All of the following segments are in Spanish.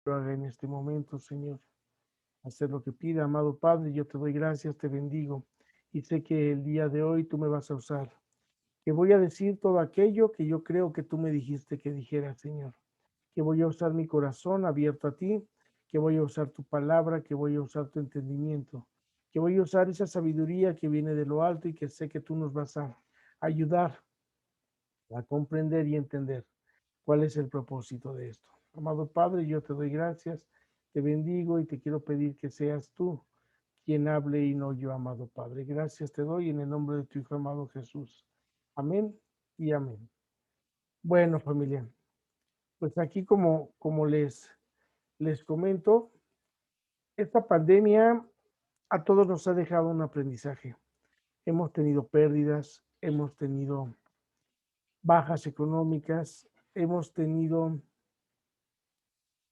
Lo haga en este momento, Señor. Hacer lo que pida, amado Padre, yo te doy gracias, te bendigo y sé que el día de hoy tú me vas a usar, que voy a decir todo aquello que yo creo que tú me dijiste que dijera, Señor, que voy a usar mi corazón abierto a ti, que voy a usar tu palabra, que voy a usar tu entendimiento, que voy a usar esa sabiduría que viene de lo alto y que sé que tú nos vas a ayudar a comprender y entender cuál es el propósito de esto. Amado Padre, yo te doy gracias, te bendigo y te quiero pedir que seas tú quien hable y no yo, amado Padre. Gracias te doy en el nombre de tu Hijo amado Jesús. Amén y amén. Bueno, familia, pues aquí como les comento, esta pandemia a todos nos ha dejado un aprendizaje. Hemos tenido pérdidas, hemos tenido bajas económicas, hemos tenido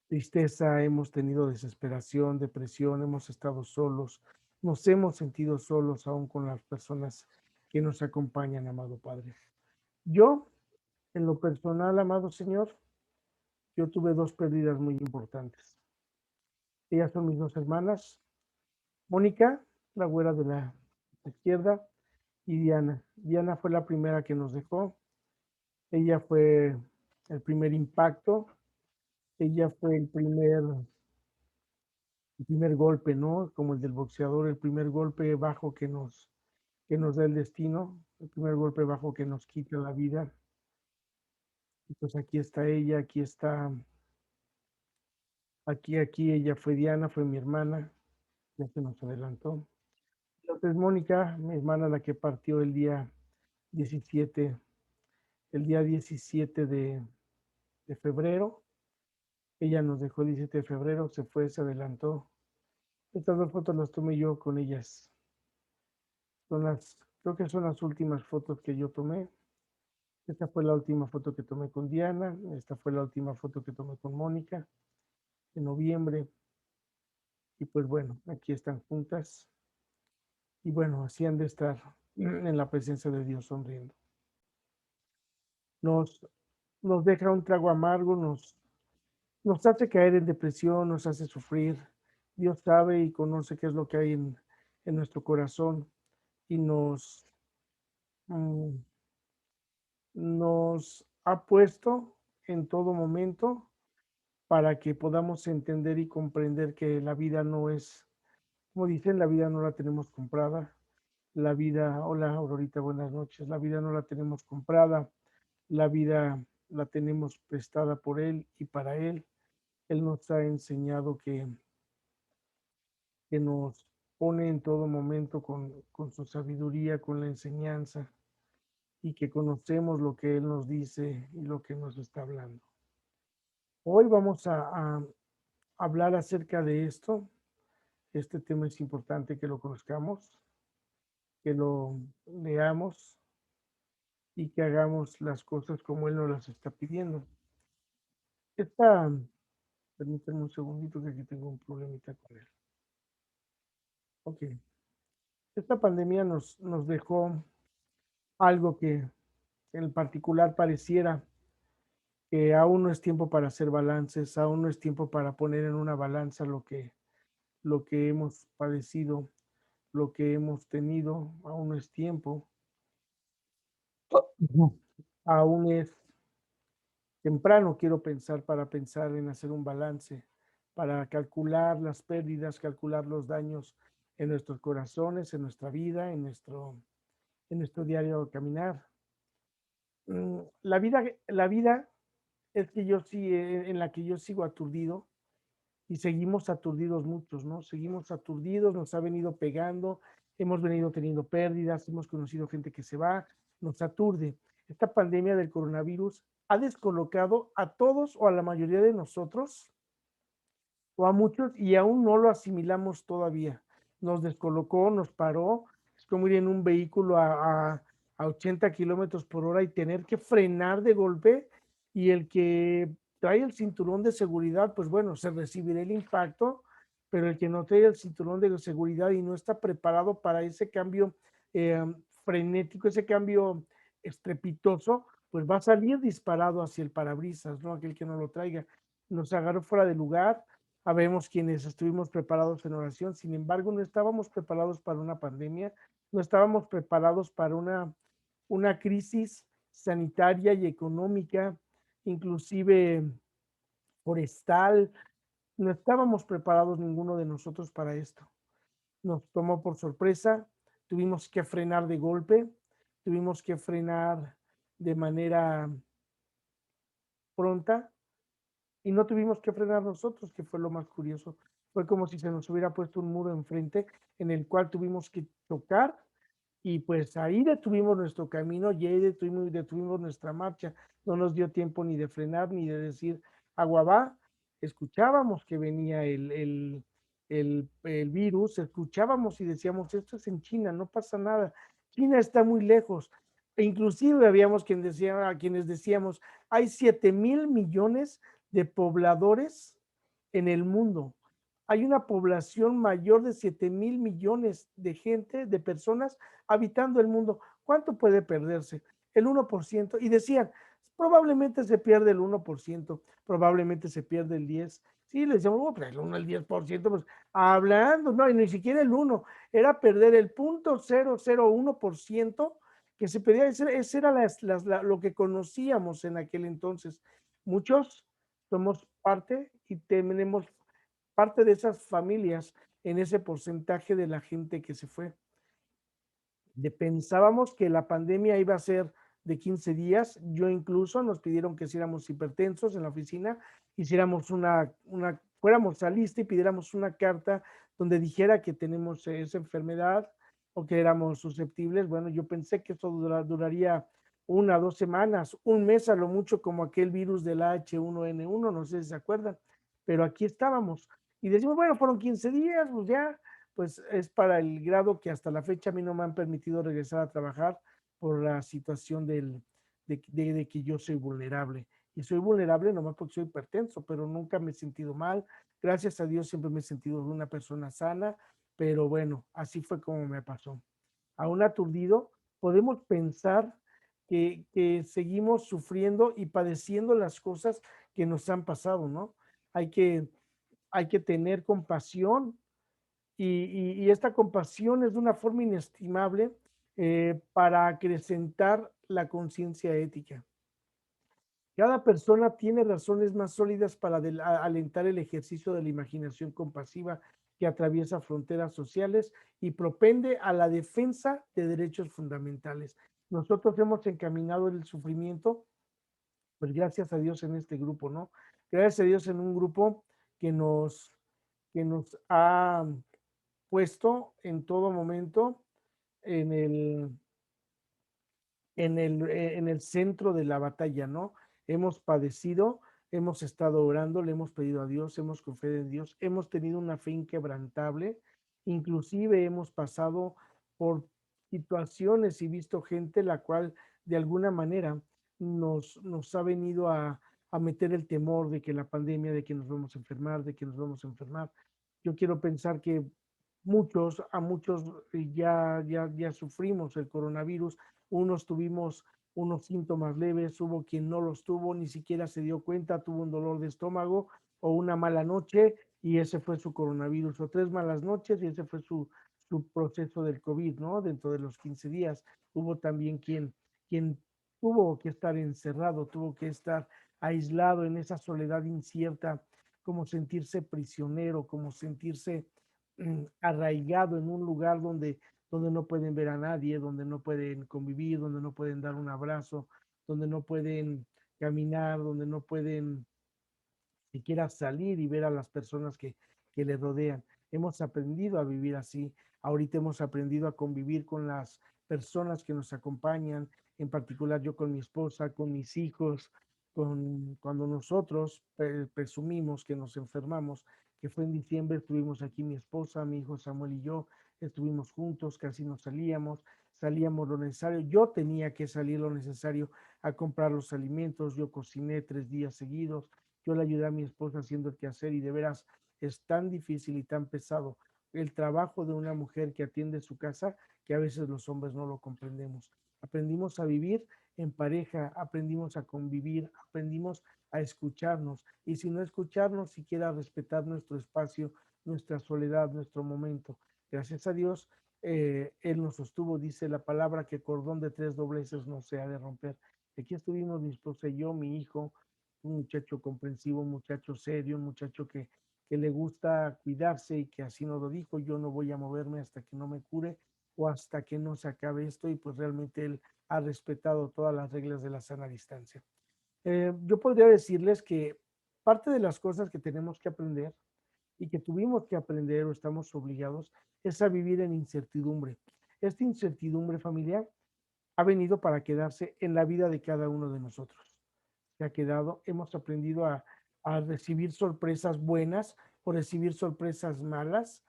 tristeza, hemos tenido desesperación, depresión, hemos estado solos, nos hemos sentido solos aún con las personas que nos acompañan, amado Padre. Yo, en lo personal, amado Señor, yo tuve dos pérdidas muy importantes. Ellas son mis dos hermanas, Mónica, la güera de la izquierda, y Diana. Diana fue la primera que nos dejó. Ella fue el primer impacto, ella fue el primer golpe, ¿no? Como el del boxeador, el primer golpe bajo que nos da el destino, el primer golpe bajo que nos quita la vida. Y pues aquí está ella, aquí ella fue Diana, fue mi hermana, ya se nos adelantó. Entonces Mónica, mi hermana, la que partió 17, el día 17 de febrero, ella nos dejó el 17 de febrero, se fue, se adelantó. Estas dos fotos las tomé yo con ellas. Creo que son las últimas fotos que yo tomé. Esta fue la última foto que tomé con Diana, esta fue la última foto que tomé con Mónica en noviembre. Y pues bueno, aquí están juntas. Y bueno, así han de estar en la presencia de Dios sonriendo. Nos, nos deja un trago amargo, nos hace caer en depresión, nos hace sufrir. Dios sabe y conoce qué es lo que hay en nuestro corazón y mm, nos ha puesto en todo momento para que podamos entender y comprender que la vida no es, como dicen, la vida no la tenemos comprada. La vida, hola Aurorita, buenas noches. La vida no la tenemos comprada, la vida la tenemos prestada por Él y para Él. Él nos ha enseñado que nos pone en todo momento con su sabiduría, con la enseñanza y que conocemos lo que Él nos dice y lo que nos está hablando. Hoy vamos a hablar acerca de esto. Este tema es importante que lo conozcamos, que lo leamos y que hagamos las cosas como Él nos las está pidiendo. Esta, permítanme un segundito que aquí tengo un problemita con él. Ok, esta pandemia nos dejó algo que en particular pareciera que aún no es tiempo para hacer balances, aún no es tiempo para poner en una balanza lo que hemos padecido, lo que hemos tenido, aún no es tiempo, aún es temprano, quiero pensar, para pensar en hacer un balance, para calcular las pérdidas, calcular los daños en nuestros corazones, en nuestra vida, en nuestro diario caminar. La vida es que yo sí, en la que yo sigo aturdido y seguimos aturdidos muchos, ¿no? Seguimos aturdidos, nos ha venido pegando, hemos venido teniendo pérdidas, hemos conocido gente que se va, nos aturde. Esta pandemia del coronavirus ha descolocado a todos o a la mayoría de nosotros o a muchos y aún no lo asimilamos todavía. Nos descolocó, nos paró, es como ir en un vehículo a 80 kilómetros por hora y tener que frenar de golpe y el que trae el cinturón de seguridad, pues bueno, se recibirá el impacto, pero el que no trae el cinturón de seguridad y no está preparado para ese cambio eh, frenético, ese cambio estrepitoso, pues va a salir disparado hacia el parabrisas, ¿no? Aquel que no lo traiga. nos agarró fuera de lugar. Habemos quienes estuvimos preparados en oración, sin embargo, no estábamos preparados para una pandemia, no estábamos preparados para una crisis sanitaria y económica, inclusive forestal. No estábamos preparados ninguno de nosotros para esto. Nos tomó por sorpresa, tuvimos que frenar de golpe, tuvimos que frenar de manera pronta y no tuvimos que frenar nosotros, que fue lo más curioso. Fue como si se nos hubiera puesto un muro enfrente en el cual tuvimos que tocar y pues ahí detuvimos nuestro camino y ahí detuvimos nuestra marcha. No nos dio tiempo ni de frenar ni de decir agua va. Escuchábamos que venía el virus, escuchábamos y decíamos, esto es en China, no pasa nada. China está muy lejos. E inclusive habíamos a quienes decíamos, hay 7,000 millones de pobladores en el mundo. Hay una población mayor de 7,000 millones de gente, de personas habitando el mundo. ¿Cuánto puede perderse? El 1%. Y decían, probablemente se pierde el 1%, probablemente se pierde el 10%. Sí, le decíamos, oh, pero el 1, el 10%, pues hablando, no, y ni siquiera el 1, era perder el 0,001% que se pedía, ese era lo que conocíamos en aquel entonces. Muchos somos parte y tenemos parte de esas familias en ese porcentaje de la gente que se fue. Pensábamos que la pandemia iba a ser de 15 días. Yo incluso nos pidieron que hiciéramos hipertensos en la oficina, hiciéramos fuéramos a lista y pidiéramos una carta donde dijera que tenemos esa enfermedad o que éramos susceptibles. Bueno, yo pensé que eso duraría 1 o 2 semanas, un mes a lo mucho, como aquel virus del H1N1, no sé si se acuerdan, pero aquí estábamos. Y decimos, bueno, fueron 15 días, pues ya, pues es para el grado que hasta la fecha a mí no me han permitido regresar a trabajar por la situación de que yo soy vulnerable. Y soy vulnerable nomás porque soy hipertenso, pero nunca me he sentido mal. Gracias a Dios siempre me he sentido una persona sana, pero bueno, así fue como me pasó. Aún aturdido, podemos pensar que seguimos sufriendo y padeciendo las cosas que nos han pasado, ¿no? Hay que, hay que tener compasión y esta compasión es de una forma inestimable para acrecentar la conciencia ética. Cada persona tiene razones más sólidas para alentar el ejercicio de la imaginación compasiva que atraviesa fronteras sociales y propende a la defensa de derechos fundamentales. Nosotros hemos encaminado el sufrimiento, pues gracias a Dios en este grupo, ¿no? Gracias a Dios en un grupo que que nos ha puesto en todo momento en en el centro de la batalla, ¿no? Hemos padecido, hemos estado orando, le hemos pedido a Dios, hemos confiado en Dios, hemos tenido una fe inquebrantable, inclusive hemos pasado por situaciones y visto gente la cual de alguna manera nos ha venido a meter el temor de que la pandemia, de que nos vamos a enfermar, de que nos vamos a enfermar. Yo quiero pensar que a muchos ya sufrimos el coronavirus, unos tuvimos unos síntomas leves, hubo quien no los tuvo, ni siquiera se dio cuenta, tuvo un dolor de estómago o una mala noche y ese fue su coronavirus, o 3 malas noches y ese fue su proceso del COVID, ¿no? Dentro de los 15 días. Hubo también quien tuvo que estar encerrado, tuvo que estar aislado en esa soledad incierta, como sentirse prisionero, como sentirse arraigado en un lugar donde no pueden ver a nadie, donde no pueden convivir, donde no pueden dar un abrazo, donde no pueden caminar, donde no pueden siquiera salir y ver a las personas que le rodean. Hemos aprendido a vivir así. Ahorita hemos aprendido a convivir con las personas que nos acompañan, en particular yo con mi esposa, con mis hijos, cuando nosotros presumimos que nos enfermamos, que fue en diciembre, estuvimos aquí mi esposa, mi hijo Samuel y yo, estuvimos juntos, casi no salíamos lo necesario. Yo tenía que salir lo necesario a comprar los alimentos, yo cociné 3 días seguidos, yo le ayudé a mi esposa haciendo el quehacer y de veras es tan difícil y tan pesado el trabajo de una mujer que atiende su casa que a veces los hombres no lo comprendemos. Aprendimos a vivir en pareja, aprendimos a convivir, aprendimos a escucharnos. Y si no escucharnos, siquiera respetar nuestro espacio, nuestra soledad, nuestro momento. Gracias a Dios, Él nos sostuvo, dice la palabra, que cordón de tres dobleces no se ha de romper. Aquí estuvimos mi esposa y yo, mi hijo, un muchacho comprensivo, un muchacho serio, un muchacho que le gusta cuidarse y que así nos lo dijo, yo no voy a moverme hasta que no me cure o hasta que no se acabe esto, y pues realmente él ha respetado todas las reglas de la sana distancia. Yo podría decirles que parte de las cosas que tenemos que aprender y que tuvimos que aprender o estamos obligados es a vivir en incertidumbre. Esta incertidumbre familiar ha venido para quedarse en la vida de cada uno de nosotros. Se ha quedado, hemos aprendido a recibir sorpresas buenas o recibir sorpresas malas,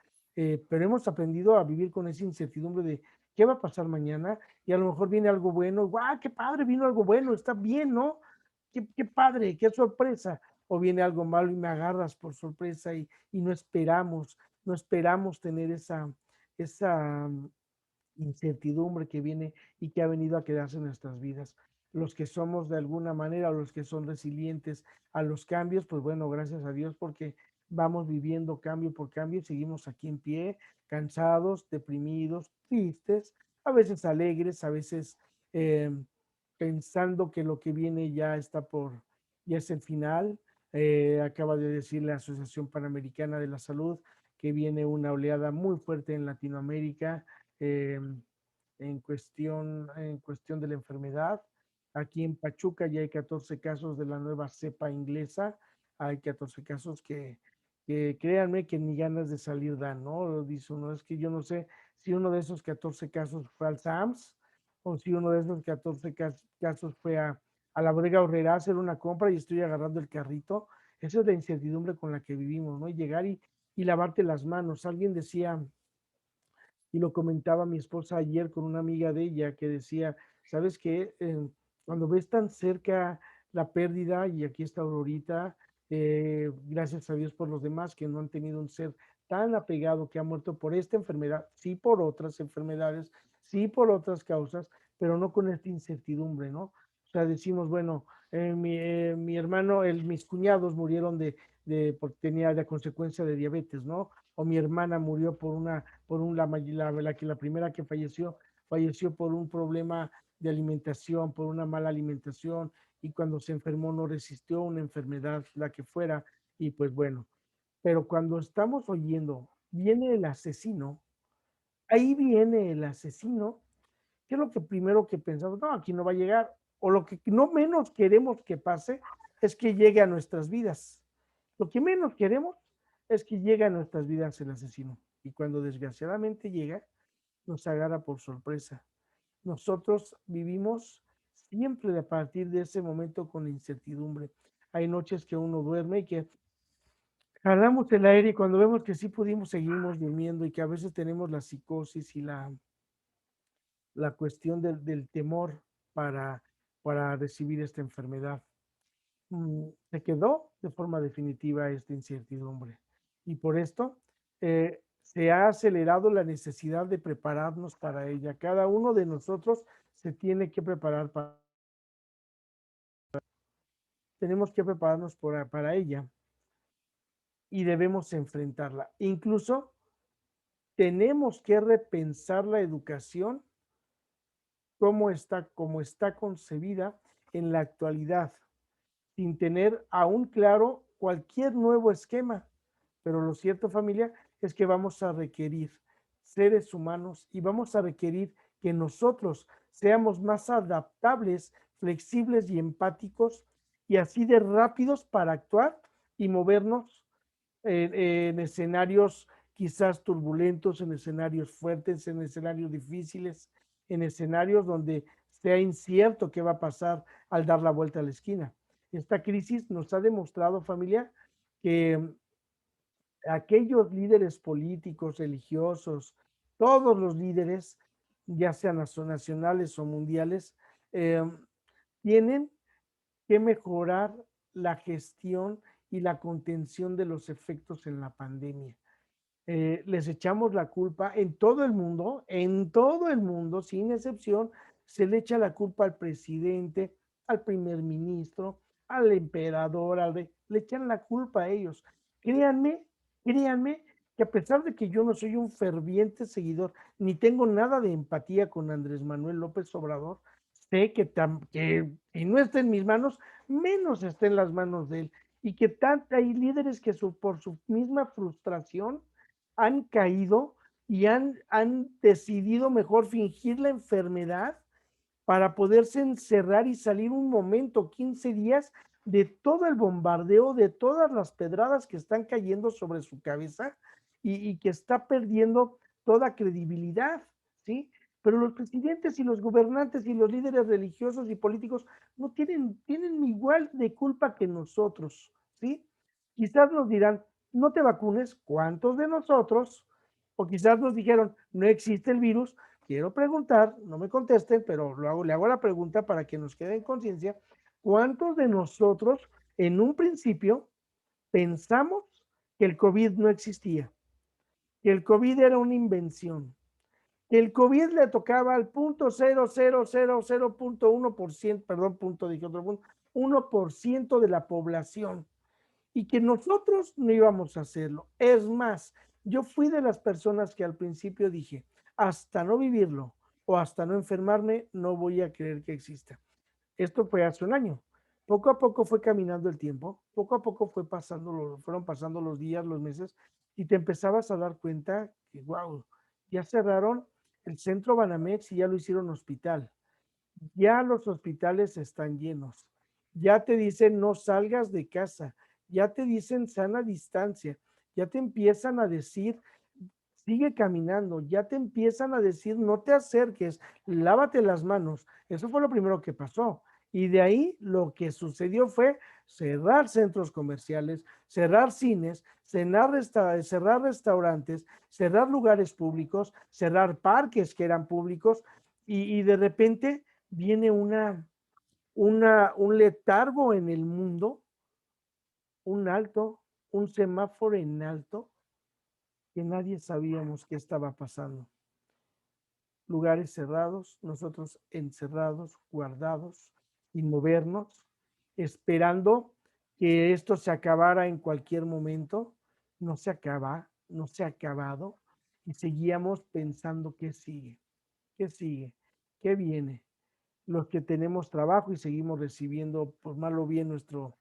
pero hemos aprendido a vivir con esa incertidumbre de qué va a pasar mañana, y a lo mejor viene algo bueno, ¡guau, qué padre, vino algo bueno, está bien, ¿no? Qué padre, qué sorpresa. O viene algo malo y me agarras por sorpresa y no esperamos, no esperamos tener esa incertidumbre que viene y que ha venido a quedarse en nuestras vidas. Los que somos de alguna manera, los que son resilientes a los cambios, pues bueno, gracias a Dios porque vamos viviendo cambio por cambio y seguimos aquí en pie, cansados, deprimidos, tristes, a veces alegres, a veces eh, pensando que lo que viene ya está ya es el final. Acaba de decir la Asociación Panamericana de la Salud que viene una oleada muy fuerte en Latinoamérica, eh, en cuestión de la enfermedad. Aquí en Pachuca ya hay 14 casos de la nueva cepa inglesa. Hay 14 casos que créanme que ni ganas de salir dan, ¿no? Dice uno, es que yo no sé si uno de esos 14 casos fue al SAMS o si uno de esos 14 casos fue a la bodega Horrera a hacer una compra y estoy agarrando el carrito. Esa es la incertidumbre con la que vivimos, ¿no? Y llegar y lavarte las manos. Alguien decía, y lo comentaba mi esposa ayer con una amiga de ella que decía, ¿sabes qué? Cuando ves tan cerca la pérdida, y aquí está Aurorita, gracias a Dios por los demás que no han tenido un ser tan apegado que ha muerto por esta enfermedad, sí por otras enfermedades, sí por otras causas, pero no con esta incertidumbre, ¿no? O sea, decimos, bueno, mi hermano, mis cuñados murieron porque tenía la consecuencia de diabetes, ¿no? O mi hermana murió la primera que falleció por un problema de alimentación, por una mala alimentación, y cuando se enfermó no resistió una enfermedad, la que fuera, y pues bueno, pero cuando estamos oyendo, viene el asesino, ahí viene el asesino, ¿qué es lo que primero que pensamos? No, aquí no va a llegar, o lo que no menos queremos que pase es que llegue a nuestras vidas. Lo que menos queremos es que llegue a nuestras vidas el asesino. Y cuando desgraciadamente llega, nos agarra por sorpresa. Nosotros vivimos siempre a partir de ese momento con incertidumbre. Hay noches que uno duerme y que jalamos el aire y cuando vemos que sí pudimos, seguimos durmiendo, y que a veces tenemos la psicosis y la cuestión del temor para, para recibir esta enfermedad. Se quedó de forma definitiva esta incertidumbre. Y por esto se ha acelerado la necesidad de prepararnos para ella. Cada uno de nosotros se tiene que preparar tenemos que prepararnos para ella y debemos enfrentarla. Incluso tenemos que repensar la educación como está concebida en la actualidad, sin tener aún claro cualquier nuevo esquema. Pero lo cierto, familia, es que vamos a requerir seres humanos y vamos a requerir que nosotros seamos más adaptables, flexibles y empáticos, y así de rápidos para actuar y movernos en escenarios quizás turbulentos, en escenarios fuertes, en escenarios difíciles, en escenarios donde sea incierto qué va a pasar al dar la vuelta a la esquina. Esta crisis nos ha demostrado, familia, que aquellos líderes políticos, religiosos, todos los líderes, ya sean nacionales o mundiales, eh, tienen que mejorar la gestión y la contención de los efectos en la pandemia. Les echamos la culpa en todo el mundo, sin excepción, se le echa la culpa al presidente, al primer ministro, al emperador, al rey, le echan la culpa a ellos. Créanme, créanme que a pesar de que yo no soy un ferviente seguidor, ni tengo nada de empatía con Andrés Manuel López Obrador, sé que si no está en mis manos, menos está en las manos de él. Y que hay líderes que por su misma frustración han caído y han decidido mejor fingir la enfermedad para poderse encerrar y salir un momento, 15 días, de todo el bombardeo, de todas las pedradas que están cayendo sobre su cabeza y que está perdiendo toda credibilidad, ¿sí? Pero los presidentes y los gobernantes y los líderes religiosos y políticos no tienen igual de culpa que nosotros, ¿sí? Quizás nos dirán, no te vacunes, ¿cuántos de nosotros? O quizás nos dijeron, no existe el virus. Quiero preguntar, no me contesten, pero le hago la pregunta para que nos quede en conciencia, ¿cuántos de nosotros en un principio pensamos que el COVID no existía, que el COVID era una invención, que el COVID le tocaba al punto 0,0000.1%, perdón, punto, dije otro punto, 1% de la población, y que nosotros no íbamos a hacerlo? Es más, yo fui de las personas que al principio dije, hasta no vivirlo o hasta no enfermarme, no voy a creer que exista. Esto fue hace un año. Poco a poco fue caminando el tiempo, poco a poco fueron pasando los días, los meses, y te empezabas a dar cuenta que, wow, ya cerraron el centro Banamex y ya lo hicieron hospital. Ya los hospitales están llenos. Ya te dicen no salgas de casa. Ya te dicen sana distancia. Ya te empiezan a decir sigue caminando. Ya te empiezan a decir no te acerques, lávate las manos. Eso fue lo primero que pasó. Y de ahí lo que sucedió fue cerrar centros comerciales, cerrar cines, cerrar restaurantes, cerrar lugares públicos, cerrar parques que eran públicos y de repente viene un letargo en el mundo, un alto, un semáforo en alto, que nadie sabíamos qué estaba pasando. Lugares cerrados, nosotros encerrados, guardados, sin movernos, esperando que esto se acabara en cualquier momento. No se acaba, no se ha acabado, y seguíamos pensando qué sigue, qué viene. Los que tenemos trabajo y seguimos recibiendo, pues mal o bien, nuestro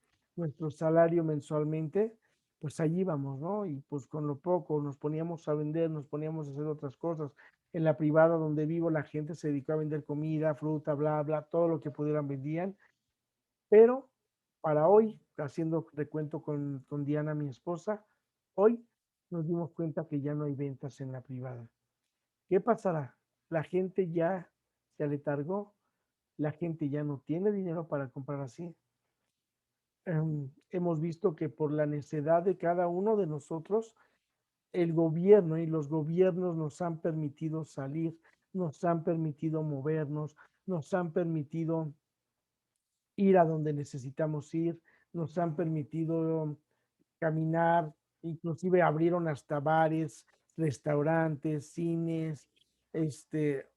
salario mensualmente, pues allí vamos, ¿no? Y pues con lo poco nos poníamos a vender, nos poníamos a hacer otras cosas. En la privada donde vivo, la gente se dedicó a vender comida, fruta, bla, bla, todo lo que pudieran vendían. Pero para hoy, haciendo recuento con Diana, mi esposa, hoy nos dimos cuenta que ya no hay ventas en la privada. ¿Qué pasará? La gente ya se aletargó, la gente ya no tiene dinero para comprar así. Hemos visto que por la necedad de cada uno de nosotros, el gobierno y los gobiernos nos han permitido salir, nos han permitido movernos, nos han permitido ir a donde necesitamos ir, nos han permitido caminar, inclusive abrieron hasta bares, restaurantes, cines, este,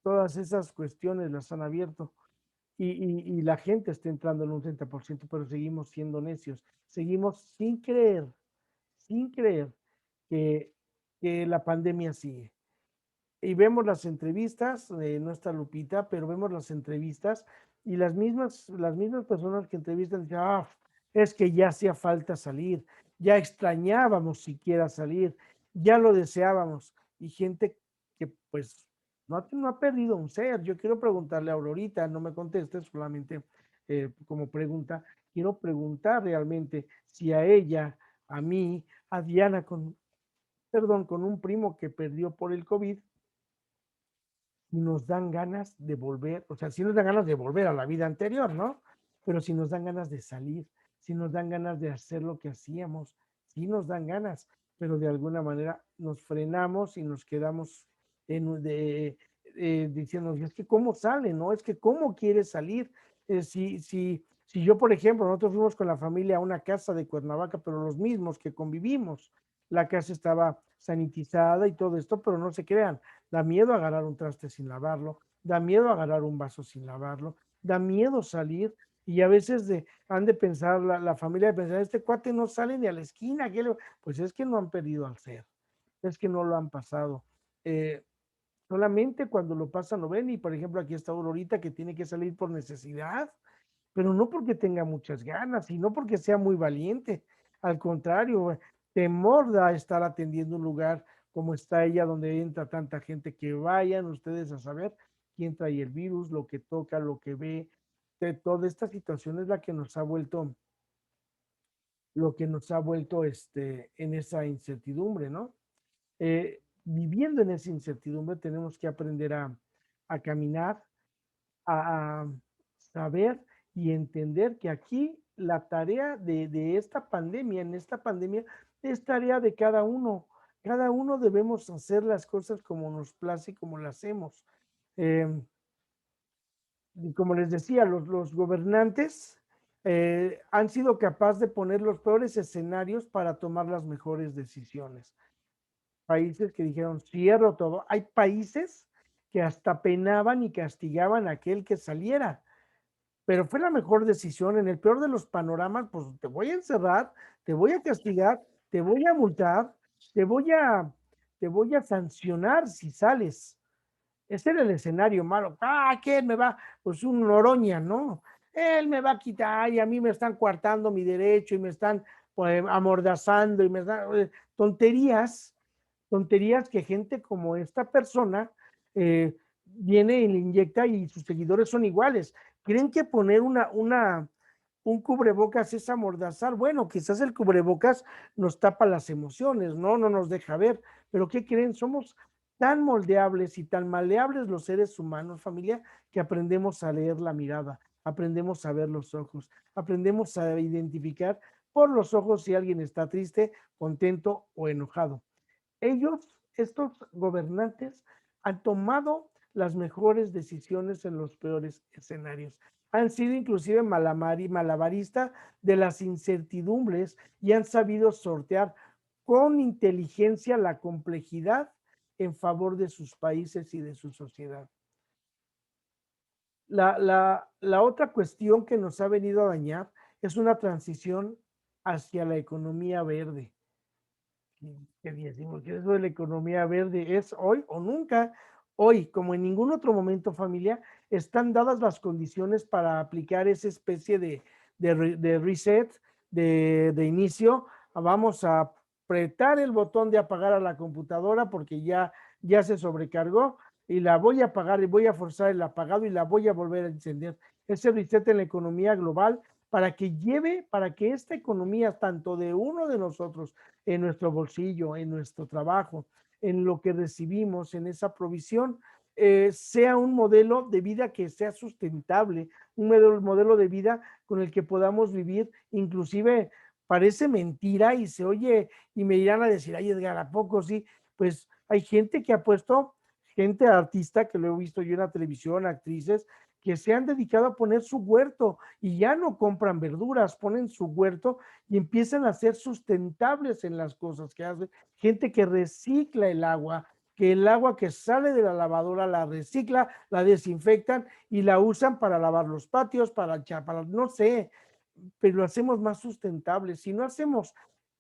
todas esas cuestiones las han abierto. Y la gente está entrando en un 30%, pero seguimos siendo necios, seguimos sin creer que, que la pandemia sigue. Y vemos las entrevistas, no está Lupita, pero vemos las entrevistas y las mismas personas que entrevistan dicen, es que ya hacía falta salir, ya extrañábamos siquiera salir, ya lo deseábamos. Y gente que pues no ha perdido un ser. Yo quiero preguntarle a Aurorita, no me conteste, solamente como pregunta, quiero preguntar realmente si a ella, a mí, a Diana, con un primo que perdió por el COVID, y nos dan ganas de volver, o sea, sí nos dan ganas de volver a la vida anterior, ¿no? Pero si nos dan ganas de salir, si nos dan ganas de hacer lo que hacíamos, sí nos dan ganas, pero de alguna manera nos frenamos y nos quedamos diciendo, es que cómo sale, ¿no? Es que cómo quiere salir. Si yo, por ejemplo, nosotros fuimos con la familia a una casa de Cuernavaca, pero los mismos que convivimos, la casa estaba sanitizada y todo esto, pero no se crean, da miedo agarrar un traste sin lavarlo, da miedo agarrar un vaso sin lavarlo, da miedo salir Y a veces han de pensar, la familia de pensar, este cuate no sale ni a la esquina, pues es que no han perdido al ser, es que no lo han pasado. Eh, Solamente cuando lo pasan lo ven y, por ejemplo, aquí está Aurorita que tiene que salir por necesidad, pero no porque tenga muchas ganas, sino porque sea muy valiente. Al contrario, temor da estar atendiendo un lugar como está ella, donde entra tanta gente, que vayan ustedes a saber quién trae el virus, lo que toca, lo que ve. De toda esta situación es la que nos ha vuelto, lo que nos ha vuelto en esa incertidumbre, ¿no? Viviendo en esa incertidumbre tenemos que aprender a caminar, a saber y entender que aquí la tarea de esta pandemia, en esta pandemia, es tarea de cada uno. Cada uno debemos hacer las cosas como nos place y como las hacemos. Eh, y como les decía, los gobernantes han sido capaces de poner los peores escenarios para tomar las mejores decisiones. Países que dijeron cierro todo. Hay países que hasta penaban y castigaban a aquel que saliera, pero fue la mejor decisión. En el peor de los panoramas, pues te voy a encerrar, te voy a castigar, te voy a multar, te voy a, te voy a sancionar si sales. Ese era el escenario malo. ¿Quién me va? Pues un Noroña, ¿no? Él me va a quitar y a mí me están coartando mi derecho y me están pues, amordazando y me están tonterías, tonterías que gente como esta persona viene y le inyecta y sus seguidores son iguales. Creen que poner un cubrebocas es amordazar. Bueno, quizás el cubrebocas nos tapa las emociones, no nos deja ver, pero ¿qué creen? Somos tan moldeables y tan maleables los seres humanos, familia, que aprendemos a leer la mirada, aprendemos a ver los ojos, aprendemos a identificar por los ojos si alguien está triste, contento o enojado. Ellos, estos gobernantes, han tomado las mejores decisiones en los peores escenarios. Han sido inclusive malabarista de las incertidumbres y han sabido sortear con inteligencia la complejidad en favor de sus países y de su sociedad. La otra cuestión que nos ha venido a dañar es una transición hacia la economía verde. Que decimos que eso de la economía verde es hoy o nunca. Hoy, como en ningún otro momento, familia, están dadas las condiciones para aplicar esa especie de reset, de inicio. Vamos a apretar el botón de apagar a la computadora porque ya se sobrecargó y la voy a apagar y voy a forzar el apagado y la voy a volver a encender. Ese reset en la economía global para que esta economía, tanto de uno de nosotros, en nuestro bolsillo, en nuestro trabajo, en lo que recibimos, en esa provisión, sea un modelo de vida que sea sustentable, un modelo de vida con el que podamos vivir. Inclusive parece mentira y se oye y me irán a decir, ay Edgar, ¿a poco sí? Pues hay gente que ha puesto, gente artista que lo he visto yo en la televisión, actrices, que se han dedicado a poner su huerto y ya no compran verduras, ponen su huerto y empiezan a ser sustentables en las cosas que hacen. Gente que recicla el agua, que el agua que sale de la lavadora la recicla, la desinfectan y la usan para lavar los patios, para no sé, pero lo hacemos más sustentable. Si no hacemos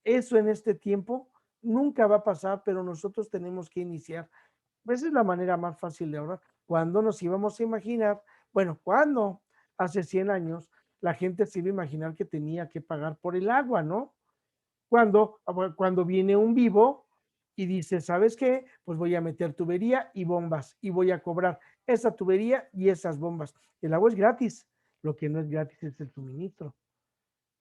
eso en este tiempo, nunca va a pasar, pero nosotros tenemos que iniciar. Esa es la manera más fácil de ahorrar. ¿Cuándo nos íbamos a imaginar? Bueno, ¿cuándo? Hace 100 años la gente se iba a imaginar que tenía que pagar por el agua, ¿no? Cuando viene un vivo y dice, ¿sabes qué? Pues voy a meter tubería y bombas y voy a cobrar esa tubería y esas bombas. El agua es gratis, lo que no es gratis es el suministro.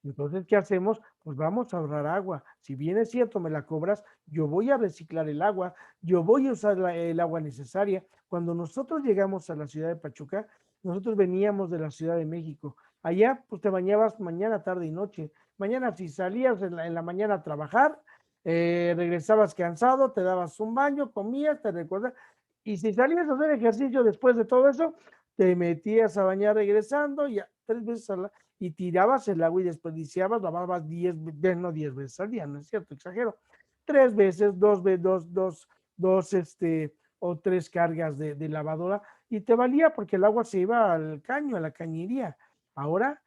Entonces, ¿qué hacemos? Pues vamos a ahorrar agua. Si bien es cierto, me la cobras, yo voy a reciclar el agua, yo voy a usar el agua necesaria. Cuando nosotros llegamos a la ciudad de Pachuca, nosotros veníamos de la Ciudad de México. Allá, pues te bañabas mañana, tarde y noche. Mañana, si salías en la mañana a trabajar, regresabas cansado, te dabas un baño, comías, te recuerdas. Y si salías a hacer ejercicio después de todo eso, te metías a bañar regresando, ya 3 veces a la y tirabas el agua y desperdiciabas, lavabas 10, no 10 veces al día, no es cierto, exagero, 3 veces, dos, o 3 cargas de lavadora y te valía porque el agua se iba al caño, a la cañería. Ahora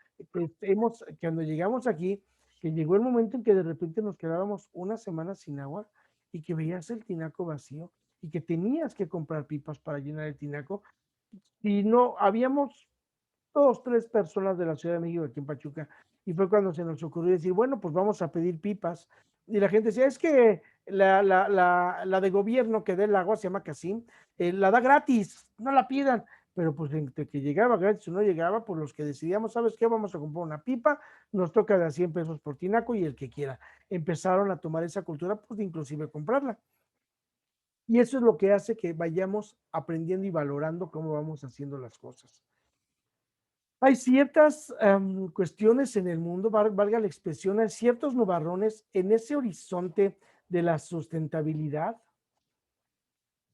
cuando llegamos aquí, que llegó el momento en que de repente nos quedábamos una semana sin agua y que veías el tinaco vacío y que tenías que comprar pipas para llenar el tinaco. Y no, habíamos dos, tres personas de la Ciudad de México aquí en Pachuca. Y fue cuando se nos ocurrió decir, bueno, pues vamos a pedir pipas. Y la gente decía, es que la de gobierno que da el agua se llama Casim, la da gratis, no la pidan. Pero pues entre que llegaba gratis o no llegaba, pues los que decidíamos, ¿sabes qué? Vamos a comprar una pipa, nos toca de a 100 pesos por tinaco y el que quiera. Empezaron a tomar esa cultura, pues de inclusive comprarla. Y eso es lo que hace que vayamos aprendiendo y valorando cómo vamos haciendo las cosas. Hay ciertas cuestiones en el mundo, valga la expresión, hay ciertos nubarrones en ese horizonte de la sustentabilidad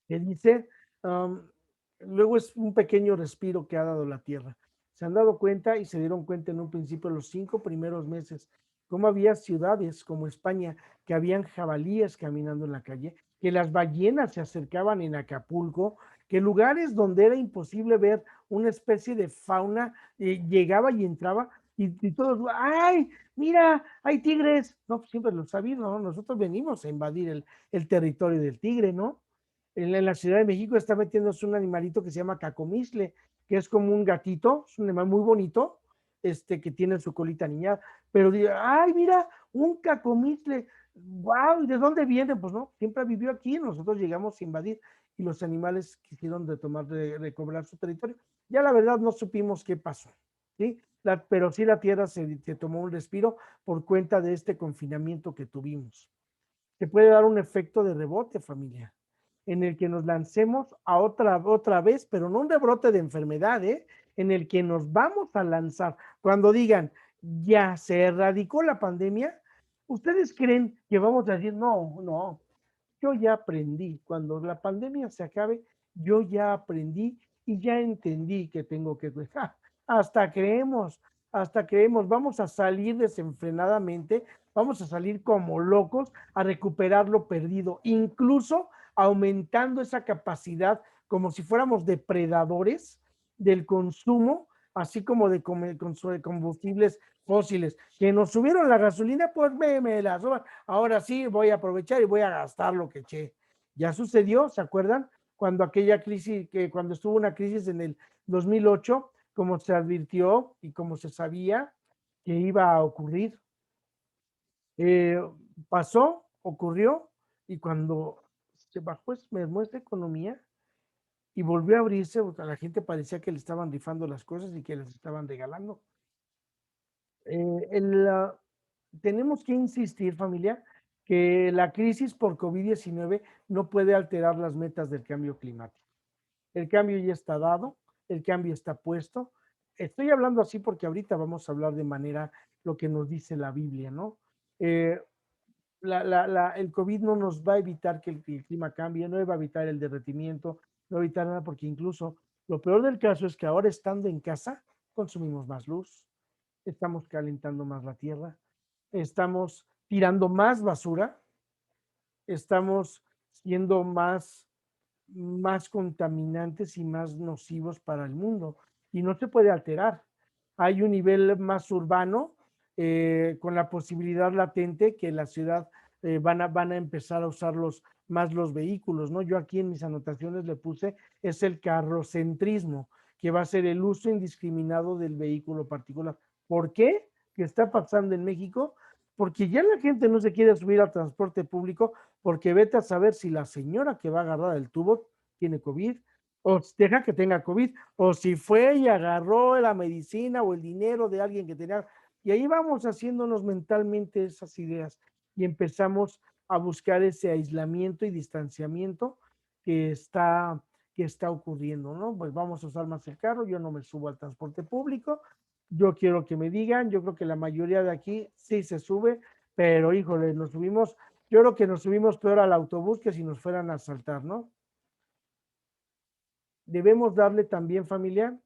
que dice, luego es un pequeño respiro que ha dado la Tierra. Se han dado cuenta y se dieron cuenta en un principio, los 5 primeros meses, cómo había ciudades como España, que habían jabalíes caminando en la calle, que las ballenas se acercaban en Acapulco, que lugares donde era imposible ver una especie de fauna llegaba y entraba y todos, ¡ay! Mira, hay tigres. No, pues siempre lo sabido, ¿no? Nosotros venimos a invadir el territorio del tigre, ¿no? En la Ciudad de México está metiéndose un animalito que se llama cacomisle, que es como un gatito, es un animal muy bonito, que tiene su colita niñada, pero ay, mira, un cacomisle, wow, ¿de dónde viene? Pues no, siempre vivió aquí, nosotros llegamos a invadir y los animales quisieron recobrar su territorio. Ya la verdad no supimos qué pasó, ¿sí? Pero sí la tierra se tomó un respiro por cuenta de este confinamiento que tuvimos. Se puede dar un efecto de rebote, familia, en el que nos lancemos a otra vez, pero no un rebrote de enfermedad, en el que nos vamos a lanzar. Cuando digan, ya se erradicó la pandemia, ¿ustedes creen que vamos a decir, no, no, yo ya aprendí, cuando la pandemia se acabe, yo ya aprendí y ya entendí que tengo que cuidar? Hasta creemos, hasta creemos, vamos a salir desenfrenadamente, vamos a salir como locos a recuperar lo perdido, incluso aumentando esa capacidad como si fuéramos depredadores del consumo, así como de combustibles fósiles, que nos subieron la gasolina, pues me la suban. Ahora sí voy a aprovechar y voy a gastar lo que eché. Ya sucedió, ¿se acuerdan? Cuando aquella crisis, cuando estuvo una crisis en el 2008, como se advirtió y como se sabía que iba a ocurrir. Eh, Pasó, ocurrió, y cuando se bajó esta economía y volvió a abrirse, a la gente parecía que le estaban rifando las cosas y que les estaban regalando. El, tenemos que insistir, familia, que la crisis por COVID-19 no puede alterar las metas del cambio climático. El cambio ya está dado, el cambio está puesto. Estoy hablando así porque ahorita vamos a hablar de manera lo que nos dice la Biblia, ¿no? Eh, el COVID no nos va a evitar que el clima cambie, no va a evitar el derretimiento, no va a evitar nada, porque incluso lo peor del caso es que ahora estando en casa consumimos más luz, estamos calentando más la tierra, estamos tirando más basura, estamos siendo más contaminantes y más nocivos para el mundo. Y no se puede alterar. Hay un nivel más urbano con la posibilidad latente que la ciudad van a empezar a usar más los vehículos, ¿no? Yo aquí en mis anotaciones le puse, es el carrocentrismo, que va a ser el uso indiscriminado del vehículo particular. ¿Por qué? ¿Qué está pasando en México? Porque ya la gente no se quiere subir al transporte público porque vete a saber si la señora que va a agarrar el tubo tiene COVID, o deja que tenga COVID, o si fue y agarró la medicina o el dinero de alguien que tenía. Y ahí vamos haciéndonos mentalmente esas ideas y empezamos a buscar ese aislamiento y distanciamiento que está, que está ocurriendo, ¿no? Pues vamos a usar más el carro, yo no me subo al transporte público, yo quiero que me digan, yo creo que la mayoría de aquí sí se sube, pero híjole, nos subimos, yo creo que nos subimos peor al autobús que si nos fueran a asaltar, ¿no? Debemos darle también, familia,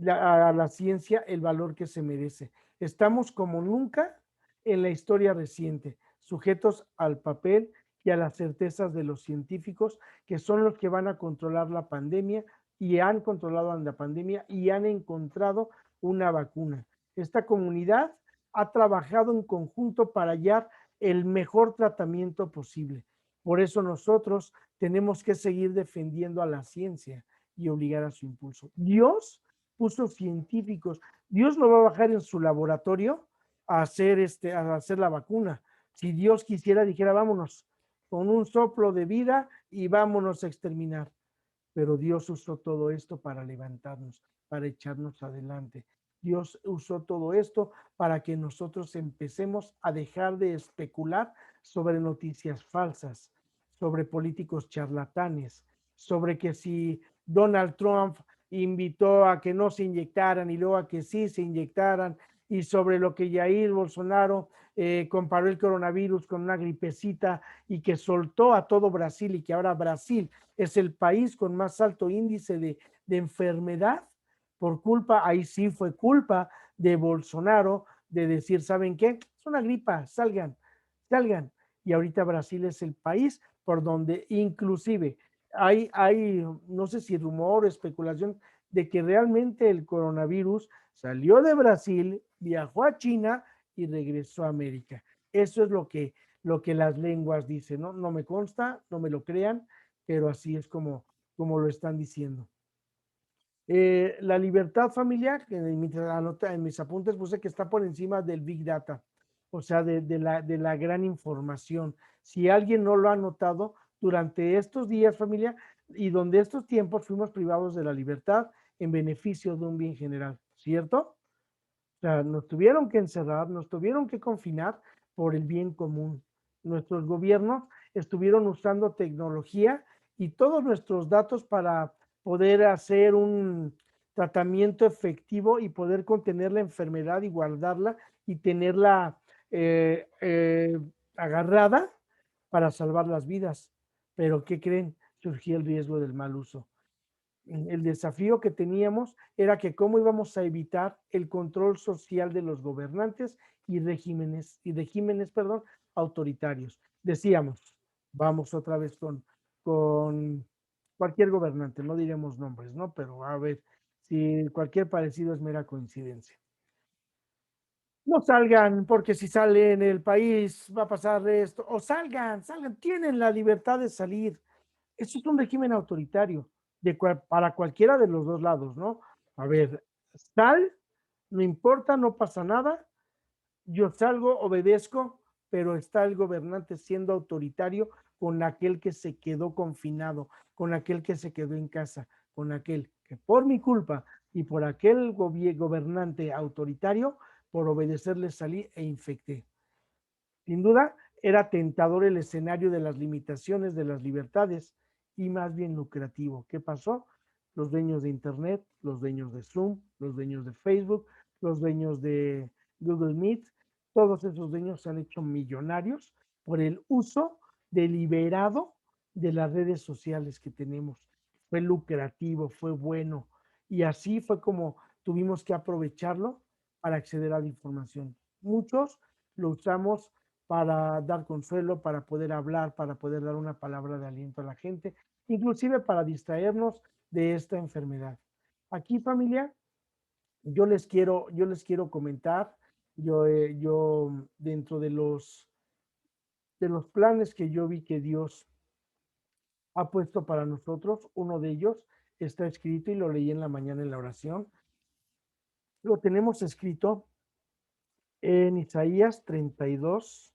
a la ciencia el valor que se merece. Estamos como nunca en la historia reciente, sujetos al papel y a las certezas de los científicos, que son los que van a controlar la pandemia y han controlado la pandemia y han encontrado una vacuna. Esta comunidad ha trabajado en conjunto para hallar el mejor tratamiento posible. Por eso nosotros tenemos que seguir defendiendo a la ciencia y obligar a su impulso. Dios puso científicos. Dios no va a bajar en su laboratorio a hacer la vacuna. Si Dios quisiera, dijera, vámonos con un soplo de vida y vámonos a exterminar. Pero Dios usó todo esto para levantarnos, para echarnos adelante. Dios usó todo esto para que nosotros empecemos a dejar de especular sobre noticias falsas, sobre políticos charlatanes, sobre que si Donald Trump invitó a que no se inyectaran y luego a que sí se inyectaran, y sobre lo que Jair Bolsonaro comparó el coronavirus con una gripecita y que soltó a todo Brasil y que ahora Brasil es el país con más alto índice de enfermedad por culpa, ahí sí fue culpa de Bolsonaro de decir, ¿saben qué? Es una gripa, salgan, salgan. Y ahorita Brasil es el país por donde inclusive hay no sé si rumor o especulación de que realmente el coronavirus salió de Brasil, viajó a China y regresó a América. Eso es lo que las lenguas dicen, ¿no? No me consta, no me lo crean, pero así es como lo están diciendo. La libertad familiar, que en mis apuntes puse que está por encima del Big Data, o sea, de la gran información. Si alguien no lo ha notado, durante estos días, familia, y donde estos tiempos fuimos privados de la libertad en beneficio de un bien general, ¿cierto? O sea, nos tuvieron que encerrar, nos tuvieron que confinar por el bien común. Nuestros gobiernos estuvieron usando tecnología y todos nuestros datos para poder hacer un tratamiento efectivo y poder contener la enfermedad y guardarla y tenerla agarrada para salvar las vidas. Pero ¿qué creen? Surgió el riesgo del mal uso. El desafío que teníamos era que cómo íbamos a evitar el control social de los gobernantes y regímenes, perdón, autoritarios. Decíamos, vamos otra vez con cualquier gobernante, no diremos nombres, ¿no? Pero a ver, si cualquier parecido es mera coincidencia. No salgan, porque si salen el país va a pasar esto, o salgan, salgan, tienen la libertad de salir. Eso es un régimen autoritario para cualquiera de los dos lados, ¿no? A ver, sal, no importa, no pasa nada, yo salgo, obedezco, pero está el gobernante siendo autoritario con aquel que se quedó confinado, con aquel que se quedó en casa, con aquel que por mi culpa y por aquel gobernante autoritario, por obedecerle salí e infecté. Sin duda, era tentador el escenario de las limitaciones de las libertades y más bien lucrativo. ¿Qué pasó? Los dueños de Internet, los dueños de Zoom, los dueños de Facebook, los dueños de Google Meet, todos esos dueños se han hecho millonarios por el uso deliberado de las redes sociales que tenemos. Fue lucrativo, fue bueno y así fue como tuvimos que aprovecharlo para acceder a la información. Muchos lo usamos para dar consuelo, para poder hablar, para poder dar una palabra de aliento a la gente, inclusive para distraernos de esta enfermedad. Aquí, familia, yo les quiero comentar, yo dentro de los planes que yo vi que Dios ha puesto para nosotros, uno de ellos está escrito y lo leí en la mañana en la oración. Lo tenemos escrito en Isaías 32,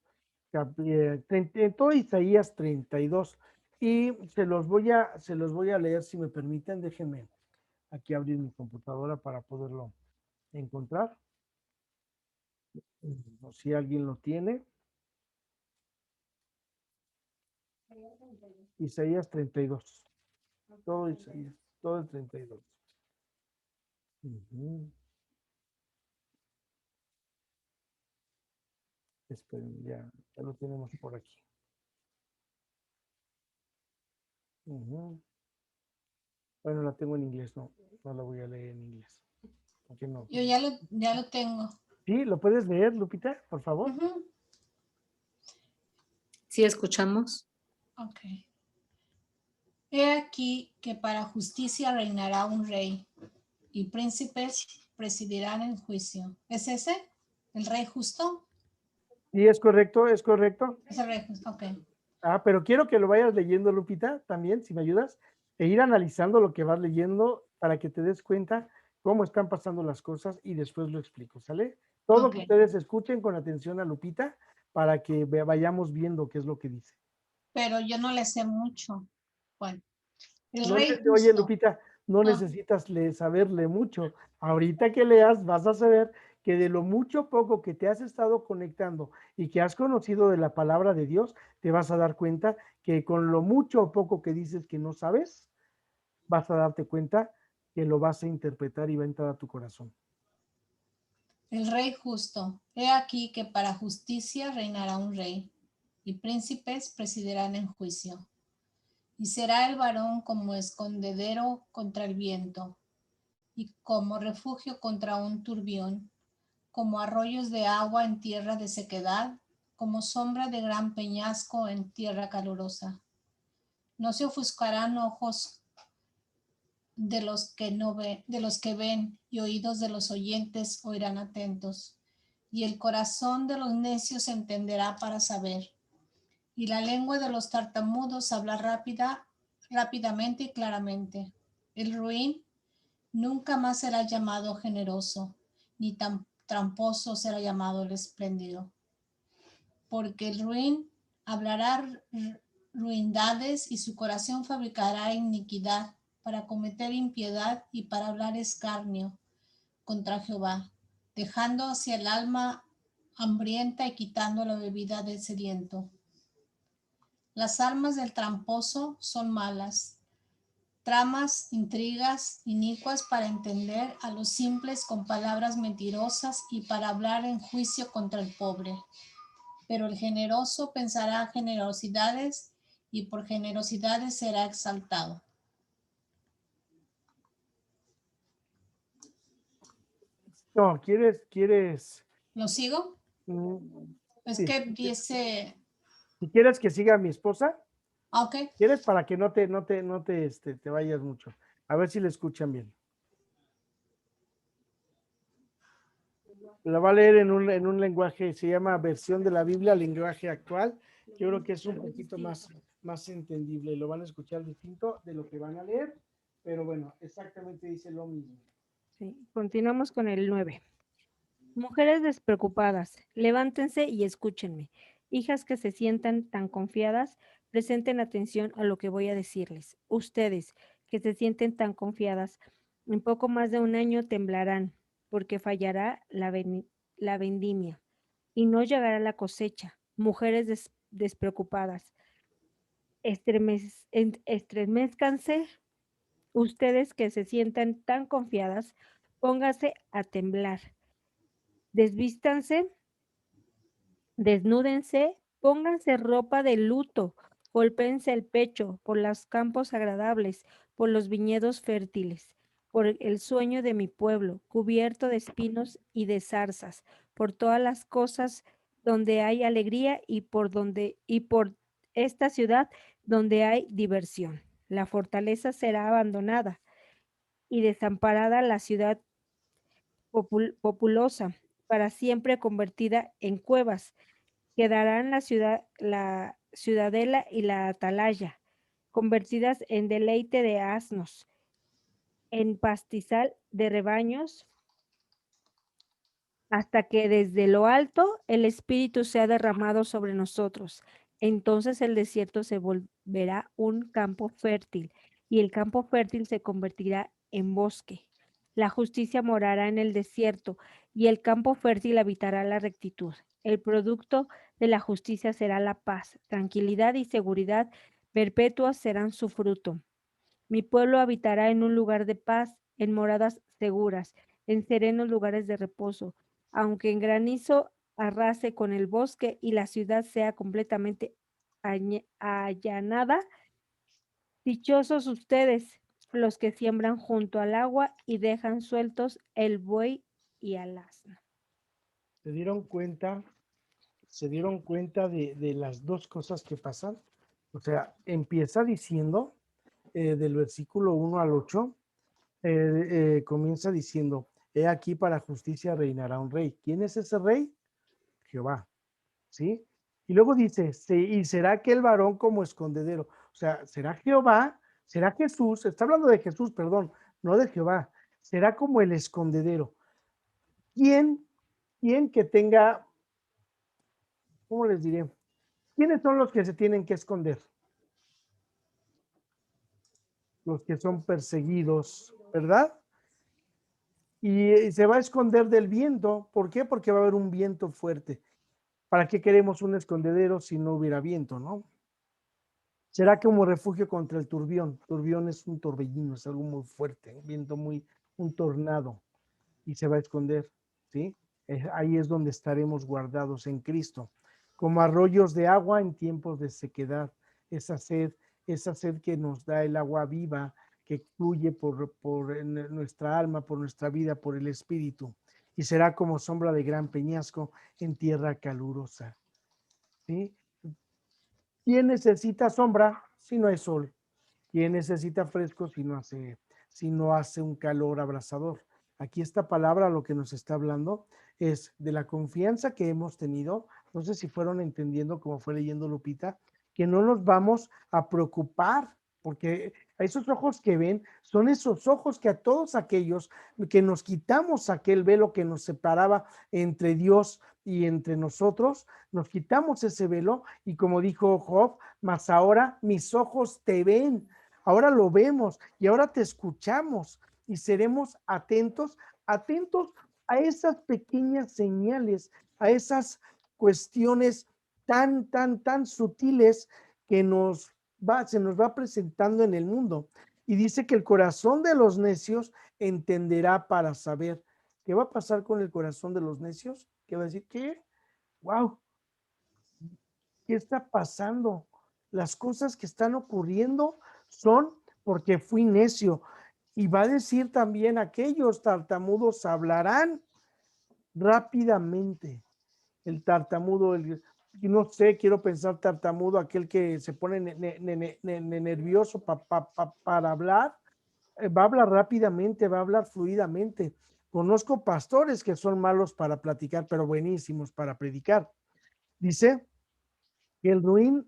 en todo Isaías 32. Y se los voy a leer, si me permiten, déjenme aquí abrir mi computadora para poderlo encontrar. O si alguien lo tiene. Isaías 32. Todo Isaías, todo el 32. Esperen, ya lo tenemos por aquí. Bueno, la tengo en inglés, no la voy a leer en inglés. ¿Por qué no? Yo ya lo tengo. Sí, ¿lo puedes leer, Lupita, por favor? Sí, escuchamos. Ok. He aquí que para justicia reinará un rey, y príncipes presidirán en juicio. ¿Es ese? ¿El rey justo? Sí, es correcto, es correcto. Es el rey justo, ok. Pero quiero que lo vayas leyendo, Lupita, también, si me ayudas, e ir analizando lo que vas leyendo para que te des cuenta cómo están pasando las cosas y después lo explico, ¿sale? Todo que Ok. ustedes escuchen con atención a Lupita para que vayamos viendo qué es lo que dice. Pero yo no le sé mucho. Bueno, el No rey oye, justo. Lupita, no necesitas saberle mucho. Ahorita que leas, vas a saber que de lo mucho o poco que te has estado conectando y que has conocido de la palabra de Dios, te vas a dar cuenta que con lo mucho o poco que dices que no sabes, vas a darte cuenta que lo vas a interpretar y va a entrar a tu corazón. El rey justo. He aquí que para justicia reinará un rey, y príncipes presidirán en juicio. Y será el varón como escondedero contra el viento, y como refugio contra un turbión, como arroyos de agua en tierra de sequedad, como sombra de gran peñasco en tierra calurosa. No se ofuscarán ojos de los que no ven, de los que ven, y oídos de los oyentes oirán atentos. Y el corazón de los necios entenderá para saber, y la lengua de los tartamudos habla rápidamente y claramente. El ruin nunca más será llamado generoso, ni tan tramposo será llamado el espléndido, porque el ruin hablará ruindades y su corazón fabricará iniquidad para cometer impiedad y para hablar escarnio contra Jehová, dejando hacia el alma hambrienta y quitando la bebida del sediento. Las almas del tramposo son malas, tramas, intrigas, inicuas para entender a los simples con palabras mentirosas y para hablar en juicio contra el pobre. Pero el generoso pensará generosidades y por generosidades será exaltado. No, ¿quieres? ¿Lo sigo? Es Sí. que dice, Si quieres que siga mi esposa, ok, ¿quieres? Para que te vayas mucho. A ver si le escuchan bien. La va a leer en un lenguaje, se llama versión de la Biblia, lenguaje actual. Yo creo que es un poquito más entendible. Lo van a escuchar distinto de lo que van a leer, pero bueno, exactamente dice lo mismo. Sí, continuamos con el 9. Mujeres despreocupadas, levántense y escúchenme. Hijas que se sientan tan confiadas, presten atención a lo que voy a decirles. Ustedes que se sienten tan confiadas, en poco más de un año temblarán, porque fallará la vendimia y no llegará la cosecha. Mujeres despreocupadas, estremezcanse. Ustedes que se sientan tan confiadas, pónganse a temblar. Desvístanse, desnúdense, pónganse ropa de luto, golpéense el pecho por los campos agradables, por los viñedos fértiles, por el sueño de mi pueblo, cubierto de espinos y de zarzas, por todas las cosas donde hay alegría y por esta ciudad donde hay diversión. La fortaleza será abandonada y desamparada la ciudad populosa, para siempre convertida en cuevas. Quedarán la ciudadela y la atalaya, convertidas en deleite de asnos, en pastizal de rebaños, hasta que desde lo alto el Espíritu sea derramado sobre nosotros. Entonces el desierto se volverá un campo fértil y el campo fértil se convertirá en bosque. La justicia morará en el desierto y el campo fértil habitará la rectitud. El producto de la justicia será la paz, tranquilidad y seguridad perpetuas serán su fruto. Mi pueblo habitará en un lugar de paz, en moradas seguras, en serenos lugares de reposo, aunque en granizo arrase con el bosque y la ciudad sea completamente allanada. Dichosos ustedes, los que siembran junto al agua y dejan sueltos el buey y al asno. ¿Se dieron cuenta? ¿Se dieron cuenta de las dos cosas que pasan? O sea, empieza diciendo del versículo 1 al 8, comienza diciendo, He aquí para justicia reinará un rey. ¿Quién es ese rey? Jehová, ¿sí? Y luego dice, y será aquel varón como escondedero. O sea, será Jehová, será Jesús, está hablando de Jesús, perdón, no de Jehová. Será como el escondedero. ¿Quién que tenga, cómo les diré? ¿Quiénes son los que se tienen que esconder? Los que son perseguidos, ¿verdad? Y se va a esconder del viento. ¿Por qué? Porque va a haber un viento fuerte. ¿Para qué queremos un escondedero si no hubiera viento, no? Será como refugio contra el turbión. Turbión es un torbellino, es algo muy fuerte, un viento un tornado, y se va a esconder, ¿sí? Ahí es donde estaremos guardados en Cristo, como arroyos de agua en tiempos de sequedad, esa sed que nos da el agua viva, que fluye por nuestra alma, por nuestra vida, por el Espíritu, y será como sombra de gran peñasco en tierra calurosa, ¿sí? ¿Quién necesita sombra si no hay sol? ¿Quién necesita fresco si no hace un calor abrasador? Aquí esta palabra lo que nos está hablando es de la confianza que hemos tenido. No sé si fueron entendiendo como fue leyendo Lupita, que no nos vamos a preocupar, porque a esos ojos que ven son esos ojos que a todos aquellos que nos quitamos aquel velo que nos separaba entre Dios y entre nosotros, nos quitamos ese velo y como dijo Job, mas ahora mis ojos te ven. Ahora lo vemos y ahora te escuchamos y seremos atentos a esas pequeñas señales, a esas cuestiones tan sutiles que se nos va presentando en el mundo. Y dice que el corazón de los necios entenderá para saber. ¿Qué va a pasar con el corazón de los necios? ¿Qué va a decir? ¿Qué? ¡Wow! ¿Qué está pasando? Las cosas que están ocurriendo son porque fui necio. Y va a decir también aquellos tartamudos hablarán rápidamente. El tartamudo, no sé, quiero pensar tartamudo, aquel que se pone nervioso para hablar, va a hablar rápidamente, va a hablar fluidamente. Conozco pastores que son malos para platicar, pero buenísimos para predicar. Dice que el ruin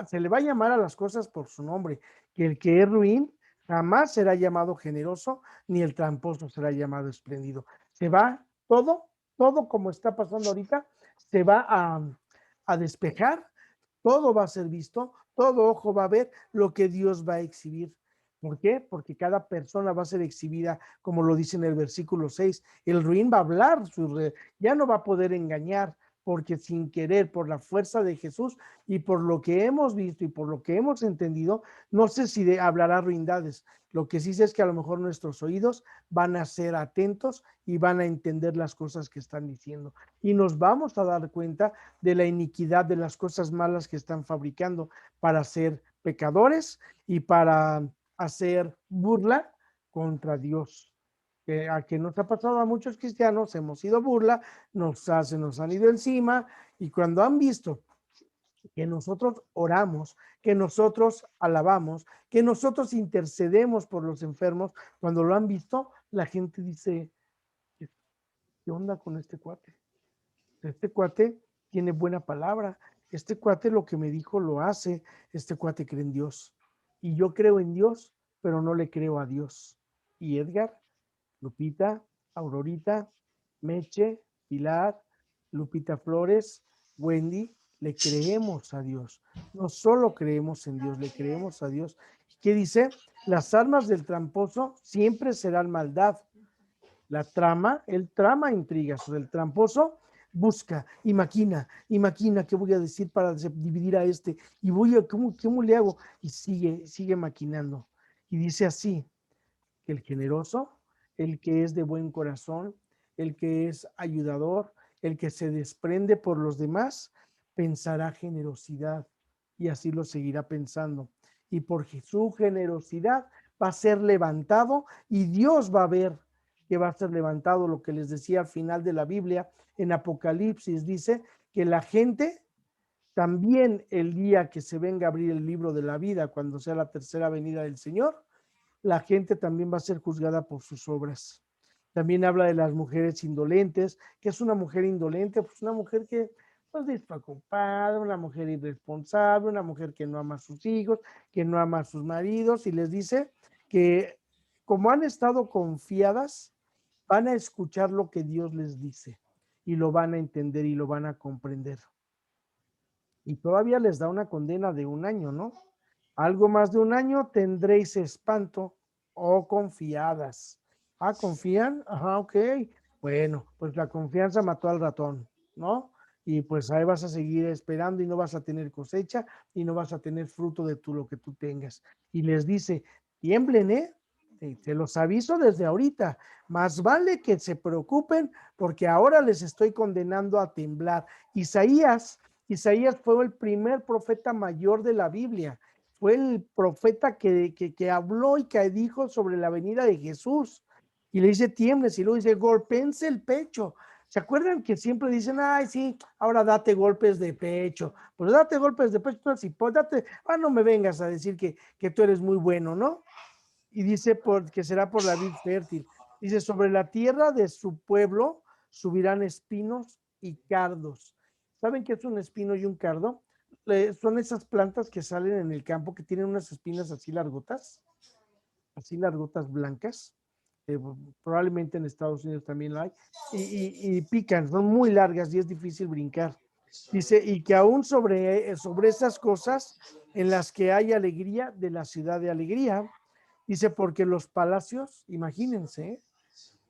se le va a llamar a las cosas por su nombre, que el que es ruin jamás será llamado generoso, ni el tramposo será llamado espléndido. Se va todo como está pasando ahorita, se va a despejar, todo va a ser visto, todo ojo va a ver lo que Dios va a exhibir. ¿Por qué? Porque cada persona va a ser exhibida, como lo dice en el versículo 6. El ruin va a hablar, ya no va a poder engañar, porque sin querer, por la fuerza de Jesús y por lo que hemos visto y por lo que hemos entendido, no sé si hablará ruindades. Lo que sí sé es que a lo mejor nuestros oídos van a ser atentos y van a entender las cosas que están diciendo. Y nos vamos a dar cuenta de la iniquidad, de las cosas malas que están fabricando para ser pecadores y para hacer burla contra Dios. A que nos ha pasado a muchos cristianos, hemos sido burla, se nos han ido encima, y cuando han visto que nosotros oramos, que nosotros alabamos, que nosotros intercedemos por los enfermos, cuando lo han visto, la gente dice, ¿qué onda con este cuate? Este cuate tiene buena palabra, este cuate lo que me dijo lo hace, este cuate cree en Dios. Y yo creo en Dios, pero no le creo a Dios. Y Edgar, Lupita, Aurorita, Meche, Pilar, Lupita Flores, Wendy, le creemos a Dios. No solo creemos en Dios, le creemos a Dios. ¿Qué dice? Las armas del tramposo siempre serán maldad. Él trama intrigas. El tramposo busca y maquina, ¿qué voy a decir para dividir a este? Y ¿cómo le hago? Y sigue maquinando. Y dice así, que el generoso, el que es de buen corazón, el que es ayudador, el que se desprende por los demás, pensará generosidad y así lo seguirá pensando. Y por su generosidad va a ser levantado y Dios va a ver que va a ser levantado. Lo que les decía al final de la Biblia, en Apocalipsis, dice que la gente también el día que se venga a abrir el libro de la vida, cuando sea la tercera venida del Señor, la gente también va a ser juzgada por sus obras. También habla de las mujeres indolentes. ¿Qué es una mujer indolente? Pues una mujer que pues despreocupada, una mujer irresponsable, una mujer que no ama a sus hijos, que no ama a sus maridos, y les dice que como han estado confiadas, van a escuchar lo que Dios les dice y lo van a entender y lo van a comprender. Y todavía les da una condena de 1 año, ¿no? Algo más de 1 año tendréis espanto, oh confiadas. Ah, ¿confían? Ajá, ok. Bueno, pues la confianza mató al ratón, ¿no? Y pues ahí vas a seguir esperando y no vas a tener cosecha y no vas a tener fruto de lo que tú tengas. Y les dice, tiemblen, ¿eh? Te los aviso desde ahorita. Más vale que se preocupen porque ahora les estoy condenando a temblar. Isaías fue el primer profeta mayor de la Biblia. Fue el profeta que habló y que dijo sobre la venida de Jesús. Y le dice, tiembles, y luego dice, golpense el pecho. ¿Se acuerdan que siempre dicen, ay, sí, ahora date golpes de pecho? Pues date golpes de pecho, así, pues date, no me vengas a decir que tú eres muy bueno, ¿no? Y dice que será por la vid fértil. Dice, sobre la tierra de su pueblo subirán espinos y cardos. ¿Saben qué es un espino y un cardo? Son esas plantas que salen en el campo que tienen unas espinas así largotas blancas. Probablemente en Estados Unidos también la hay. Y pican, son muy largas y es difícil brincar. Dice, y que aún sobre esas cosas en las que hay alegría de la ciudad de alegría. Dice, porque los palacios, imagínense,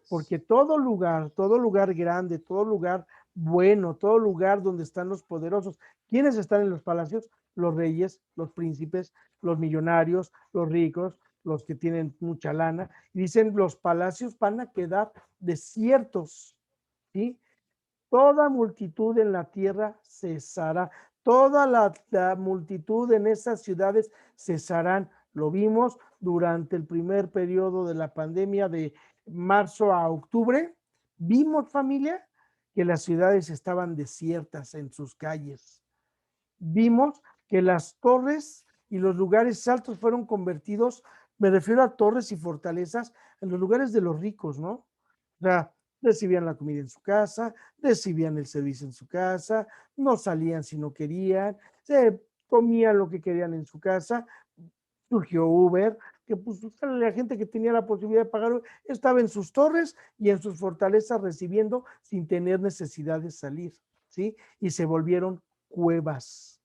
porque todo lugar grande, todo lugar bueno, todo lugar donde están los poderosos. ¿Quiénes están en los palacios? Los reyes, los príncipes, los millonarios, los ricos, los que tienen mucha lana. Y dicen, los palacios van a quedar desiertos, ¿sí? Toda multitud en la tierra cesará. Toda la multitud en esas ciudades cesarán. Lo vimos durante el primer periodo de la pandemia de marzo a octubre. Vimos, familia, que las ciudades estaban desiertas en sus calles. Vimos que las torres y los lugares altos fueron convertidos, me refiero a torres y fortalezas, en los lugares de los ricos, ¿no? O sea, recibían la comida en su casa, recibían el servicio en su casa, no salían si no querían, se comían lo que querían en su casa. Surgió Uber, que pues la gente que tenía la posibilidad de pagar estaba en sus torres y en sus fortalezas recibiendo sin tener necesidad de salir, ¿sí? Y se volvieron cuevas.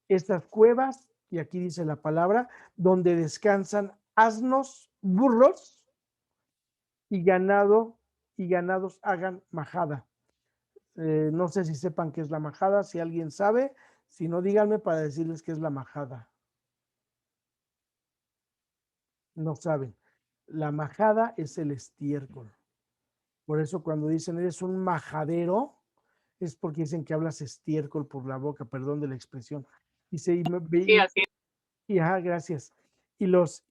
Estas cuevas, y aquí dice la palabra, donde descansan asnos, burros y ganados hagan majada. No sé si sepan qué es la majada, si alguien sabe, si no, díganme para decirles qué es la majada. No saben. La majada es el estiércol. Por eso cuando dicen eres un majadero, es porque dicen que hablas estiércol por la boca, perdón de la expresión. Dice, Sí, así gracias. Y los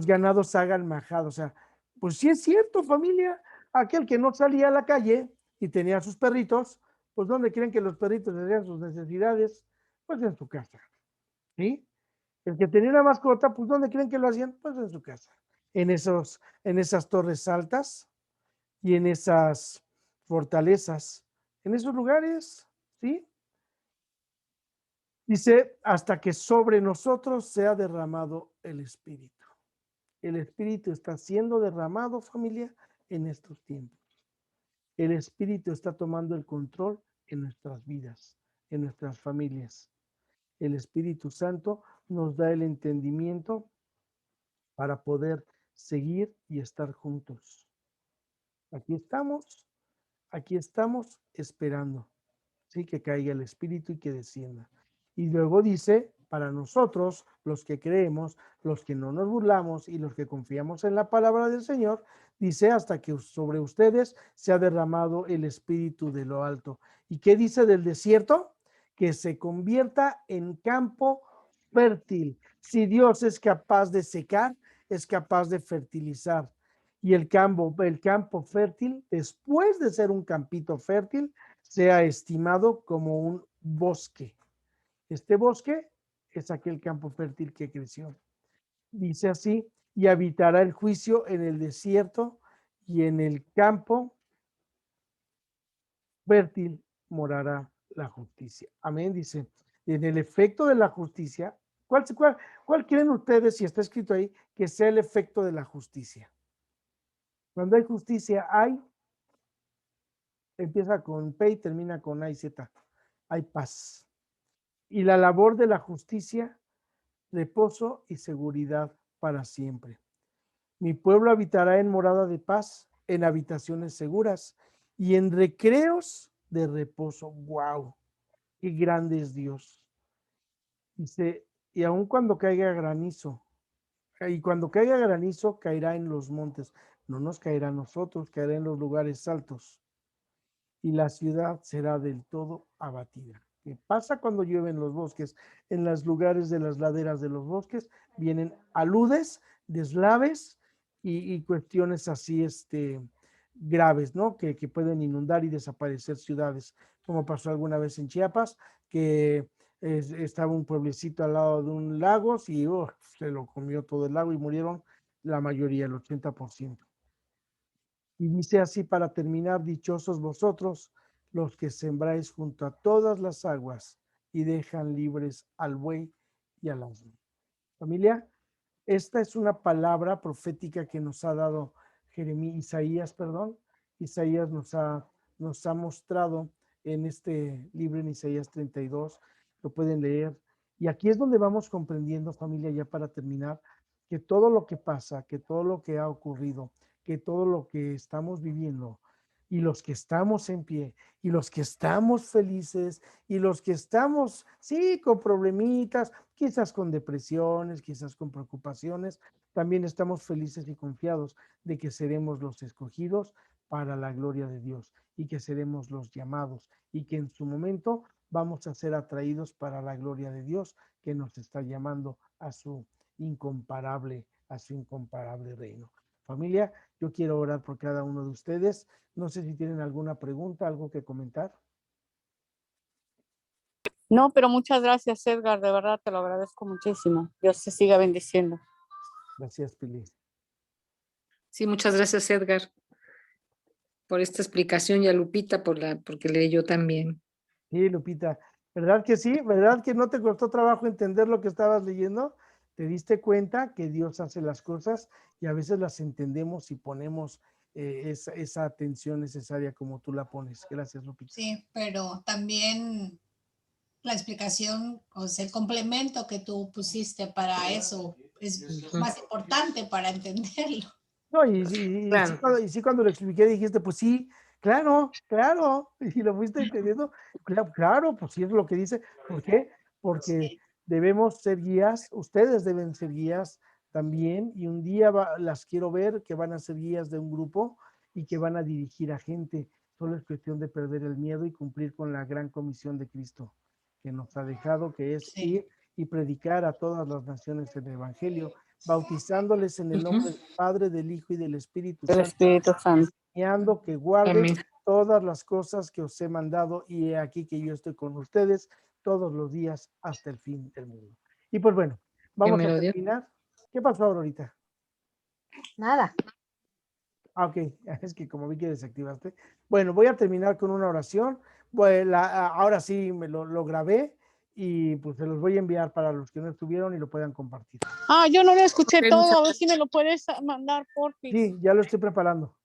ganados hagan majada. O sea, pues sí es cierto, familia. Aquel que no salía a la calle y tenía sus perritos, pues ¿dónde creen que los perritos hacían sus necesidades? Pues en su casa. ¿Sí? El que tenía una mascota, pues ¿dónde creen que lo hacían? Pues en su casa. En esas torres altas y en esas fortalezas, en esos lugares, ¿sí? Dice, hasta que sobre nosotros sea derramado el Espíritu. El Espíritu está siendo derramado, familia, en estos tiempos. El Espíritu está tomando el control en nuestras vidas, en nuestras familias. El Espíritu Santo nos da el entendimiento para poder seguir y estar juntos. Aquí estamos esperando, ¿sí? Que caiga el Espíritu y que descienda. Y luego dice, para nosotros, los que creemos, los que no nos burlamos y los que confiamos en la palabra del Señor, dice, hasta que sobre ustedes se ha derramado el Espíritu de lo alto. ¿Y qué dice del desierto? Que se convierta en campo fértil. Si Dios es capaz de secar, es capaz de fertilizar. Y el campo fértil, después de ser un campito fértil, sea estimado como un bosque. Este bosque es aquel campo fértil que creció. Dice así, y habitará el juicio en el desierto y en el campo fértil morará la justicia. Amén, dice. En el efecto de la justicia, ¿cuál creen ustedes, si está escrito ahí, que sea el efecto de la justicia? Cuando hay justicia, empieza con P y termina con A y Z. Hay paz. Y la labor de la justicia, reposo y seguridad para siempre. Mi pueblo habitará en morada de paz, en habitaciones seguras y en recreos de reposo. ¡Wow! ¡Qué grande es Dios! Dice, y aun cuando caiga granizo, y cuando caiga granizo, caerá en los montes. No nos caerá a nosotros, caerá en los lugares altos. Y la ciudad será del todo abatida. ¿Qué pasa cuando llueve en los bosques? En los lugares de las laderas de los bosques vienen aludes, deslaves y cuestiones así graves, ¿no? Que pueden inundar y desaparecer ciudades, como pasó alguna vez en Chiapas, que estaba un pueblecito al lado de un lago y se lo comió todo el lago y murieron la mayoría, el 80%. Y dice así para terminar, dichosos vosotros, los que sembráis junto a todas las aguas y dejan libres al buey y al asno. Familia, esta es una palabra profética que nos ha dado Isaías, Isaías nos ha mostrado en este libro en Isaías 32, lo pueden leer. Y aquí es donde vamos comprendiendo, familia, ya para terminar, que todo lo que pasa, que todo lo que ha ocurrido, que todo lo que estamos viviendo y los que estamos en pie y los que estamos felices y los que estamos, sí, con problemitas, quizás con depresiones, quizás con preocupaciones, también estamos felices y confiados de que seremos los escogidos para la gloria de Dios y que seremos los llamados y que en su momento vamos a ser atraídos para la gloria de Dios que nos está llamando a su incomparable reino. Familia, yo quiero orar por cada uno de ustedes. No sé si tienen alguna pregunta, algo que comentar. No, pero muchas gracias, Edgar. De verdad te lo agradezco muchísimo. Dios te siga bendiciendo. Gracias, Pili. Sí, muchas gracias, Edgar, por esta explicación y a Lupita porque leyó también. Sí, Lupita, ¿verdad que sí? ¿Verdad que no te costó trabajo entender lo que estabas leyendo? ¿Te diste cuenta que Dios hace las cosas y a veces las entendemos y ponemos esa atención necesaria como tú la pones? Gracias, Lupita. Sí, pero también la explicación, o sea, el complemento que tú pusiste para eso es más importante para entenderlo. No, Claro. sí, cuando lo expliqué dijiste, pues sí, claro, y lo fuiste entendiendo, claro, pues sí es lo que dice. ¿Por qué? Porque Sí. debemos ser guías, ustedes deben ser guías también, y un día las quiero ver que van a ser guías de un grupo y que van a dirigir a gente. Solo es cuestión de perder el miedo y cumplir con la gran comisión de Cristo que nos ha dejado, que es Sí. ir y predicar a todas las naciones el Evangelio, bautizándoles en el nombre del Padre, del Hijo y del Espíritu Del Santo, Espíritu Santo. enseñando que guarden Amén. todas las cosas que os he mandado, y he aquí que yo estoy con ustedes todos los días hasta el fin del mundo. Y pues bueno, vamos a Melodía. terminar. ¿Qué pasó ahorita? Nada. Ah, ok, es que como vi que desactivaste. Bueno, voy a terminar con una oración. Ahora sí me lo grabé y pues se los voy a enviar para los que no estuvieron y lo puedan compartir. Ah, yo no lo escuché Ok, todo. A ver si me lo puedes mandar, por fin. Sí, ya lo estoy preparando.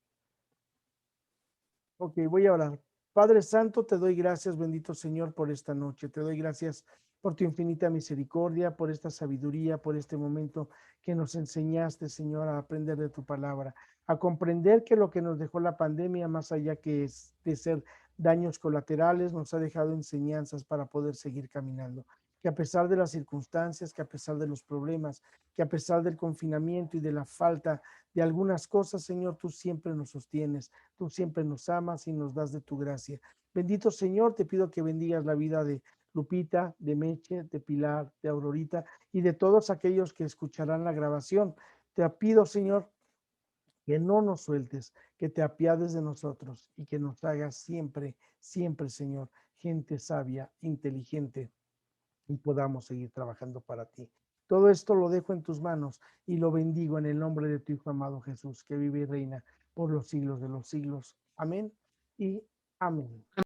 Ok, voy a orar. Padre Santo, te doy gracias, bendito Señor, por esta noche. Te doy gracias por tu infinita misericordia, por esta sabiduría, por este momento que nos enseñaste, Señor, a aprender de tu palabra, a comprender que lo que nos dejó la pandemia, más allá que es de ser daños colaterales, nos ha dejado enseñanzas para poder seguir caminando. Que a pesar de las circunstancias, que a pesar de los problemas, que a pesar del confinamiento y de la falta de algunas cosas, Señor, tú siempre nos sostienes. Tú siempre nos amas y nos das de tu gracia. Bendito Señor, te pido que bendigas la vida de Lupita, de Meche, de Pilar, de Aurorita y de todos aquellos que escucharán la grabación. Te pido, Señor, que no nos sueltes, que te apiades de nosotros y que nos hagas siempre, siempre, Señor, gente sabia, inteligente, y podamos seguir trabajando para ti. Todo esto lo dejo en tus manos y lo bendigo en el nombre de tu Hijo amado Jesús, que vive y reina por los siglos de los siglos. Amén y amén.